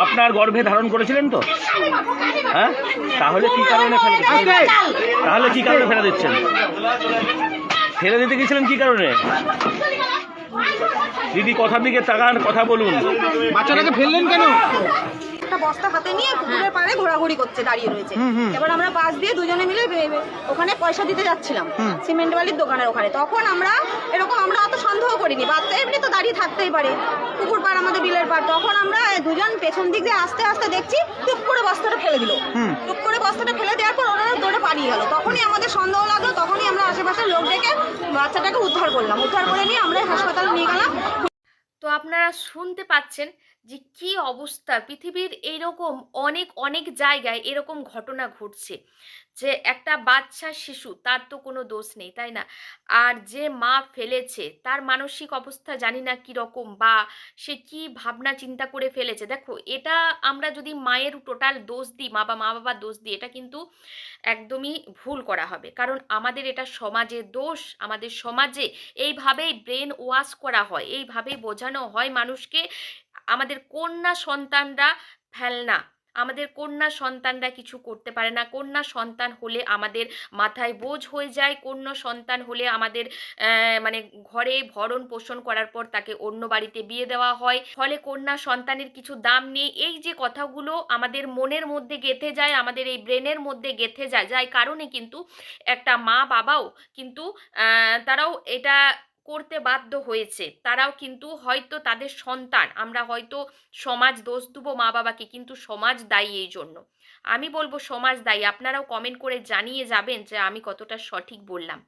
আপনার গর্ভে ধারণ করেছিলেন তো? হ্যাঁ, তাহলে কি কারণে ফেলে দিচ্ছেন? ফেলে দিতে গেছিলেন কি কারণে? দিদি কথার দিকে তাকান, কথা বলুন। বাচ্চাটাকে ফেললেন কেন? একটা বস্তা হাতে নিয়ে পুকুরের পাড়ে ঘোরাঘুরি করছে, দাঁড়িয়ে রয়েছে। এবার আমরা পাশ দিয়ে দুজনে মিলে ওখানে পয়সা দিতে যাচ্ছিলাম সিমেন্ট বালির দোকানের ওখানে। তখন আমরা অত সন্দেহ করিনি, বাচ্চা এমনি তো দাঁড়িয়ে থাকতেই পারে, পুকুর পাড় আমাদের বিলের পাড়। তখন আমরা দুজন পেছন দিক দিয়ে আস্তে আস্তে দেখছি টুপ করে বস্তাটা ফেলে দিল। টুপ করে বস্তাটা ফেলে দেওয়ার পর ওনারা দৌড়ে পালিয়ে গেল। তখনই আমাদের সন্দেহ লাগলো, তখনই আমরা আশেপাশের লোক ডেকে বাচ্চাটাকে উদ্ধার করলাম। উদ্ধার করে নিয়ে আমরা হাসপাতালে নিয়ে গেলাম। তো আপনারা শুনতে পাচ্ছেন যে কি অবস্থা, পৃথিবীর এইরকম অনেক অনেক জায়গায় এরকম ঘটনা ঘটছে যে একটা বাচ্চা শিশু, তার তো কোনো দোষ নেই, তাই না? আর যে মা ফেলেছে তার মানসিক অবস্থা জানি না কীরকম, বা সে কি ভাবনা চিন্তা করে ফেলেছে। দেখো, এটা আমরা যদি মায়ের টোটাল দোষ দিই, মা বাবার দোষ দিই, এটা কিন্তু একদমই ভুল করা হবে। কারণ আমাদের এটা সমাজের দোষ, আমাদের সমাজে এইভাবেই ব্রেন ওয়াশ করা হয়, এইভাবেই বোঝানো হয় মানুষকে আমাদের কন্যা সন্তানরা ফেলনা, আমাদের কন্যা সন্তানরা কিছু করতে পারে না, কন্যা সন্তান হলে আমাদের মাথায় বোঝ হয়ে যায়, কন্যা সন্তান হলে আমাদের মানে ঘরে ভরণ পোষণ করার পর তাকে অন্য বাড়িতে বিয়ে দেওয়া হয়, ফলে কন্যা সন্তানের কিছু দাম নেই। এই যে কথাগুলো আমাদের মনের মধ্যে গেঁথে যায়, আমাদের এই ব্রেনের মধ্যে গেঁথে যায়, যার কারণে কিন্তু একটা মা বাবাও কিন্তু তারাও এটা করতে বাধ্য হয়েছে। তারাও কিন্তু হয়তো তাদের সন্তান, আমরা হয়তো সমাজ দোষ দেবো মা বাবাকে, কিন্তু সমাজ দায়ী এই জন্য। আমি বলবো সমাজ দায়ী। আপনারাও কমেন্ট করে জানিয়ে যাবেন যে আমি কতটা সঠিক বললাম।